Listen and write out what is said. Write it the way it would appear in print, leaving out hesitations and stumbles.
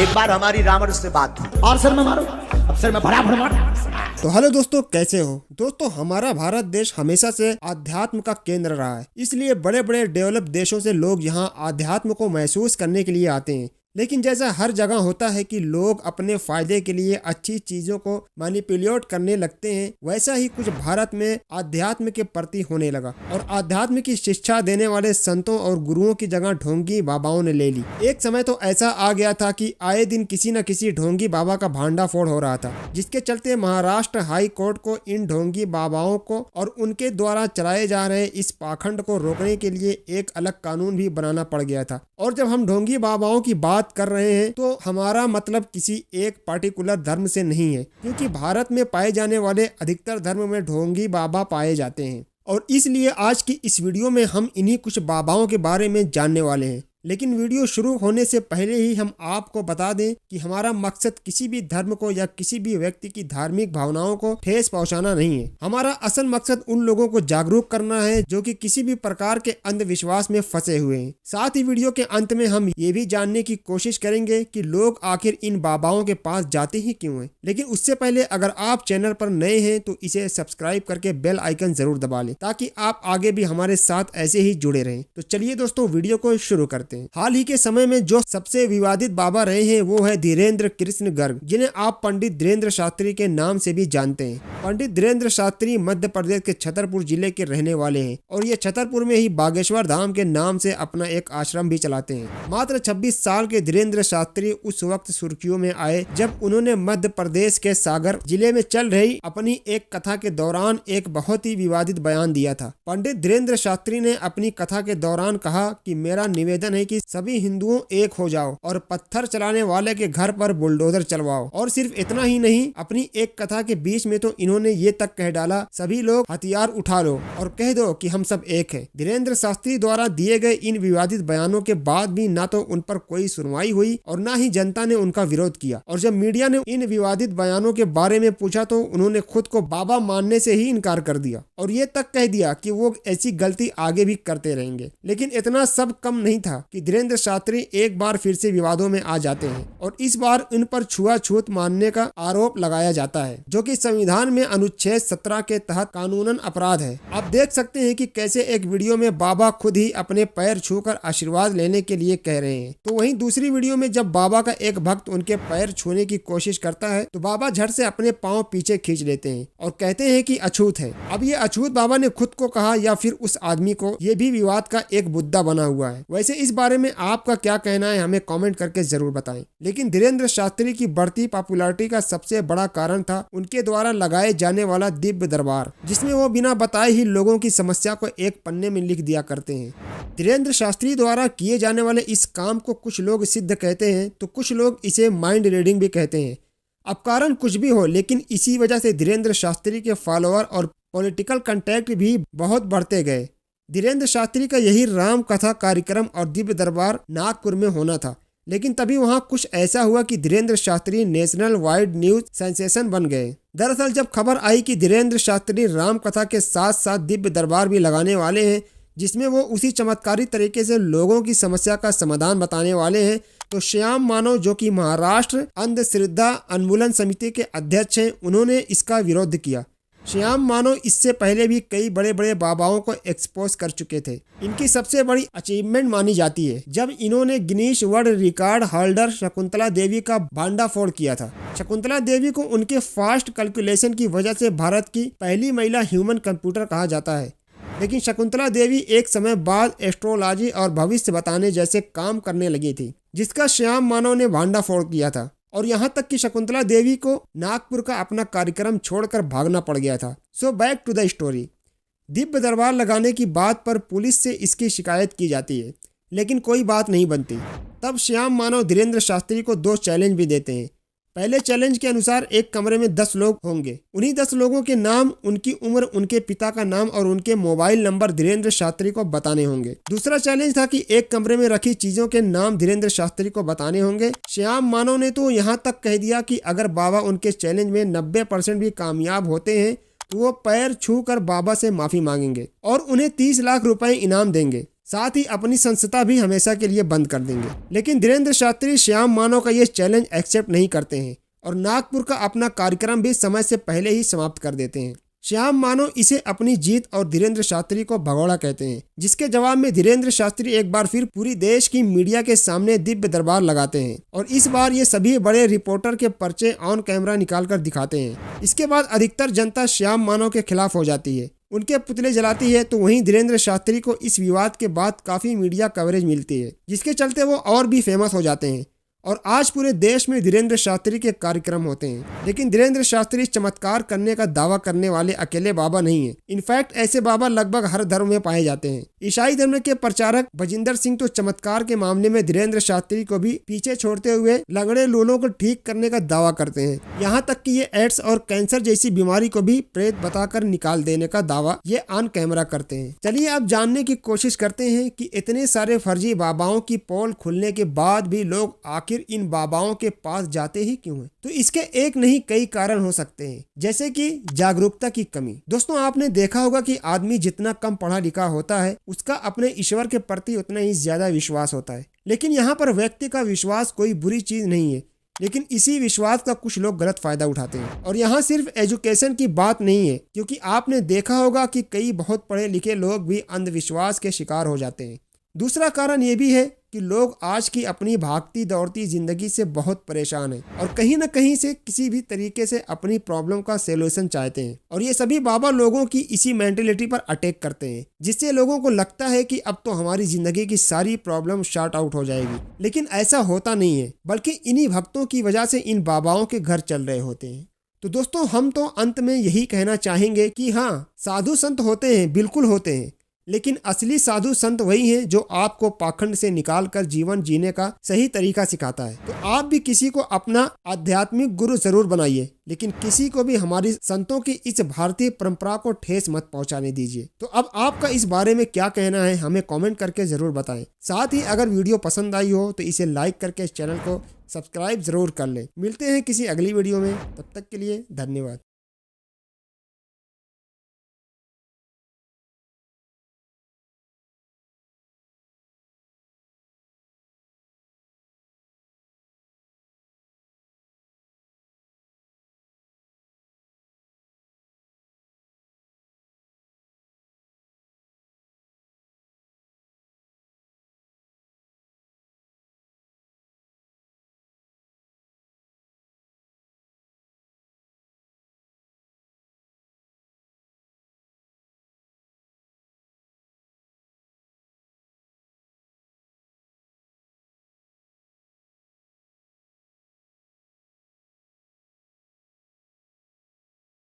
एक बार हमारी रावण से बात हुई और सर में मारो, अब सर में भरा मार। तो हेलो दोस्तों, कैसे हो दोस्तों। हमारा भारत देश हमेशा से आध्यात्म का केंद्र रहा है, इसलिए बड़े बड़े डेवलप देशों से लोग यहाँ आध्यात्म को महसूस करने के लिए आते हैं। लेकिन जैसा हर जगह होता है कि लोग अपने फायदे के लिए अच्छी चीजों को मैनिपुलेट करने लगते हैं, वैसा ही कुछ भारत में आध्यात्म के प्रति होने लगा और आध्यात्म की शिक्षा देने वाले संतों और गुरुओं की जगह ढोंगी बाबाओं ने ले ली। एक समय तो ऐसा आ गया था कि आए दिन किसी न किसी ढोंगी बाबा का भांडाफोड़ हो रहा था, जिसके चलते महाराष्ट्र हाई कोर्ट को इन ढोंगी बाबाओं को और उनके द्वारा चलाए जा रहे इस पाखंड को रोकने के लिए एक अलग कानून भी बनाना पड़ गया था। और जब हम ढोंगी बाबाओं की बात कर रहे हैं तो हमारा मतलब किसी एक पार्टिकुलर धर्म से नहीं है, क्योंकि भारत में पाए जाने वाले अधिकतर धर्म में ढोंगी बाबा पाए जाते हैं। और इसलिए आज की इस वीडियो में हम इन्हीं कुछ बाबाओं के बारे में जानने वाले हैं। लेकिन वीडियो शुरू होने से पहले ही हम आपको बता दें कि हमारा मकसद किसी भी धर्म को या किसी भी व्यक्ति की धार्मिक भावनाओं को ठेस पहुंचाना नहीं है। हमारा असल मकसद उन लोगों को जागरूक करना है जो कि किसी भी प्रकार के अंधविश्वास में फंसे हुए हैं। साथ ही वीडियो के अंत में हम ये भी जानने की कोशिश करेंगे कि लोग आखिर इन बाबाओं के पास जाते ही क्यों हैं। लेकिन उससे पहले अगर आप चैनल पर नए हैं तो इसे सब्सक्राइब करके बेल आइकन जरूर दबा लें, ताकि आप आगे भी हमारे साथ ऐसे ही जुड़े रहें। तो चलिए दोस्तों, वीडियो को शुरू करते हैं। हाल ही के समय में जो सबसे विवादित बाबा रहे हैं वो है धीरेन्द्र कृष्ण गर्ग, जिन्हें आप पंडित धीरेन्द्र शास्त्री के नाम से भी जानते हैं। पंडित धीरेन्द्र शास्त्री मध्य प्रदेश के छतरपुर जिले के रहने वाले हैं और ये छतरपुर में ही बागेश्वर धाम के नाम से अपना एक आश्रम भी चलाते हैं। मात्र 26 साल के धीरेन्द्र शास्त्री उस वक्त सुर्खियों में आए जब उन्होंने मध्य प्रदेश के सागर जिले में चल रही अपनी एक कथा के दौरान एक बहुत ही विवादित बयान दिया था। पंडित धीरेन्द्र शास्त्री ने अपनी कथा के दौरान कहा कि मेरा निवेदन है कि सभी हिंदुओं एक हो जाओ और पत्थर चलाने वाले के घर पर बुलडोजर चलवाओ। और सिर्फ इतना ही नहीं, अपनी एक कथा के बीच में तो इन्होंने ये तक कह डाला, सभी लोग हथियार उठा लो और कह दो कि हम सब एक हैं। धीरेन्द्र शास्त्री द्वारा दिए गए इन विवादित बयानों के बाद भी ना तो उन पर कोई सुनवाई हुई और ना ही जनता ने उनका विरोध किया। और जब मीडिया ने इन विवादित बयानों के बारे में पूछा तो उन्होंने खुद को बाबा मानने से ही इनकार कर दिया और ये तक कह दिया कि वो ऐसी गलती आगे भी करते रहेंगे। लेकिन इतना सब कम नहीं था कि धीरेन्द्र शास्त्री एक बार फिर से विवादों में आ जाते हैं और इस बार इन पर छुआछूत मानने का आरोप लगाया जाता है, जो कि संविधान में अनुच्छेद 17 के तहत कानूनन अपराध है। आप देख सकते हैं कि कैसे एक वीडियो में बाबा खुद ही अपने पैर छूकर आशीर्वाद लेने के लिए कह रहे हैं, तो वहीं दूसरी वीडियो में जब बाबा का एक भक्त उनके पैर छूने की कोशिश करता है तो बाबा झट से अपने पाँव पीछे खींच लेते हैं और कहते हैं कि अछूत है। अब ये अछूत बाबा ने खुद को कहा या फिर उस आदमी को, ये भी विवाद का एक मुद्दा बना हुआ है। वैसे इस बारे में आपका क्या कहना है हमें कमेंट करके जरूर बताएं। लेकिन धीरेन्द्र शास्त्री की बढ़ती पॉपुलैरिटी का सबसे बड़ा कारण था उनके द्वारा लगाए जाने वाला दिव्य दरबार, जिसमें वो बिना बताए ही लोगों की समस्या को एक पन्ने में लिख दिया करते हैं। धीरेन्द्र शास्त्री द्वारा किए जाने वाले इस काम को कुछ लोग सिद्ध कहते हैं तो कुछ लोग इसे माइंड रीडिंग भी कहते हैं। अब कारण कुछ भी हो, लेकिन इसी वजह से धीरेन्द्र शास्त्री के फॉलोअर और पॉलिटिकल कॉन्टैक्ट भी बहुत बढ़ते गए। धीरेन्द्र शास्त्री का यही राम कथा कार्यक्रम और दिव्य दरबार नागपुर में होना था, लेकिन तभी वहां कुछ ऐसा हुआ कि Dhirendra Shastri national wide news sensation बन गए। दरअसल जब खबर आई कि धीरेन्द्र शास्त्री राम कथा के साथ साथ दिव्य दरबार भी लगाने वाले हैं, जिसमें वो उसी चमत्कारी तरीके से लोगों की समस्या का समाधान बताने वाले हैं, तो श्याम मानव, जो कि महाराष्ट्र अंधश्रद्धा उन्मूलन समिति के अध्यक्ष हैं, उन्होंने इसका विरोध किया। श्याम मानव इससे पहले भी कई बड़े बड़े बाबाओं को एक्सपोज कर चुके थे। इनकी सबसे बड़ी अचीवमेंट मानी जाती है जब इन्होंने Guinness world record holder Shakuntala Devi का भांडाफोड़ किया था। शकुंतला देवी को उनके फास्ट कैलकुलेशन की वजह से भारत की पहली महिला ह्यूमन कंप्यूटर कहा जाता है। लेकिन शकुंतला देवी एक समय बाद एस्ट्रोलॉजी और भविष्य बताने जैसे काम करने लगी थी, जिसका श्याम मानव ने भांडाफोड़ किया था। और यहाँ तक कि शकुंतला देवी को नागपुर का अपना कार्यक्रम छोड़कर भागना पड़ गया था। So back to the story. दिव्य दरबार लगाने की बात पर पुलिस से इसकी शिकायत की जाती है, लेकिन कोई बात नहीं बनती। तब श्याम मानव धीरेन्द्र शास्त्री को 2 चैलेंज भी देते हैं। पहले चैलेंज के अनुसार एक कमरे में 10 लोग होंगे। उन्हीं 10 लोगों के नाम, उनकी उम्र, उनके पिता का नाम और उनके मोबाइल नंबर धीरेन्द्र शास्त्री को बताने होंगे। दूसरा चैलेंज था कि एक कमरे में रखी चीजों के नाम धीरेन्द्र शास्त्री को बताने होंगे। श्याम मानव ने तो यहाँ तक कह दिया कि अगर बाबा उनके चैलेंज में 90% भी कामयाब होते हैं तो वो पैर छू कर बाबा से माफी मांगेंगे और उन्हें 30 लाख रुपए इनाम देंगे। साथ ही अपनी संस्था भी हमेशा के लिए बंद कर देंगे। लेकिन धीरेन्द्र शास्त्री श्याम मानव का ये चैलेंज एक्सेप्ट नहीं करते हैं और नागपुर का अपना कार्यक्रम भी समय से पहले ही समाप्त कर देते हैं। श्याम मानव इसे अपनी जीत और धीरेन्द्र शास्त्री को भगोड़ा कहते हैं, जिसके जवाब में धीरेन्द्र शास्त्री एक बार फिर पूरी देश की मीडिया के सामने दिव्य दरबार लगाते हैं और इस बार ये सभी बड़े रिपोर्टर के पर्चे ऑन कैमरा निकाल कर दिखाते हैं। इसके बाद अधिकतर जनता श्याम मानव के खिलाफ हो जाती है, उनके पुतले जलाती है। तो वहीं धीरेन्द्र शास्त्री को इस विवाद के बाद काफी मीडिया कवरेज मिलती है, जिसके चलते वो और भी फेमस हो जाते हैं और आज पूरे देश में धीरेन्द्र शास्त्री के कार्यक्रम होते हैं। लेकिन धीरेन्द्र शास्त्री चमत्कार करने का दावा करने वाले अकेले बाबा नहीं है। इनफैक्ट ऐसे बाबा लगभग हर धर्म में पाए जाते हैं। ईसाई धर्म के प्रचारक भजिंदर सिंह तो चमत्कार के मामले में धीरेन्द्र शास्त्री को भी पीछे छोड़ते हुए लंगड़े लोगों को ठीक करने का दावा करते हैं। यहाँ तक कि ये एड्स और कैंसर जैसी बीमारी को भी प्रेत बताकर निकाल देने का दावा ये ऑन कैमरा करते हैं। चलिए अब जानने की कोशिश करते हैं कि इतने सारे फर्जी बाबाओं की पोल खुलने के बाद भी लोग आखिर इन बाबाओं के पास जाते ही क्यों हैं? तो इसके एक नहीं कई कारण हो सकते हैं, जैसे कि जागरूकता की कमी। दोस्तों, आपने देखा होगा कि आदमी जितना कम पढ़ा लिखा होता है उसका अपने ईश्वर के प्रति उतना ही ज्यादा विश्वास होता है। लेकिन यहाँ पर व्यक्ति का विश्वास कोई बुरी चीज नहीं है, लेकिन इसी विश्वास का कुछ लोग गलत फायदा उठाते हैं। और यहाँ सिर्फ एजुकेशन की बात नहीं है, क्योंकि आपने देखा होगा कि कई बहुत पढ़े लिखे लोग भी अंधविश्वास के शिकार हो जाते हैं। दूसरा कारण ये भी है कि लोग आज की अपनी भागती दौड़ती जिंदगी से बहुत परेशान हैं और कहीं न कहीं से किसी भी तरीके से अपनी प्रॉब्लम का सॉल्यूशन चाहते हैं। और ये सभी बाबा लोगों की इसी मेंटेलिटी पर अटैक करते हैं, जिससे लोगों को लगता है कि अब तो हमारी जिंदगी की सारी प्रॉब्लम शॉर्ट आउट हो जाएगी। लेकिन ऐसा होता नहीं है, बल्कि इन्हीं भक्तों की वजह से इन बाबाओं के घर चल रहे होते हैं। तो दोस्तों, हम तो अंत में यही कहना चाहेंगे कि हाँ, साधु संत होते हैं, बिल्कुल होते हैं, लेकिन असली साधु संत वही हैं जो आपको पाखंड से निकालकर जीवन जीने का सही तरीका सिखाता है। तो आप भी किसी को अपना आध्यात्मिक गुरु जरूर बनाइए, लेकिन किसी को भी हमारी संतों की इस भारतीय परंपरा को ठेस मत पहुंचाने दीजिए। तो अब आपका इस बारे में क्या कहना है, हमें कमेंट करके जरूर बताएं। साथ ही अगर वीडियो पसंद आई हो तो इसे लाइक करके चैनल को सब्सक्राइब जरूर कर लें। मिलते हैं किसी अगली वीडियो में, तब तक के लिए धन्यवाद।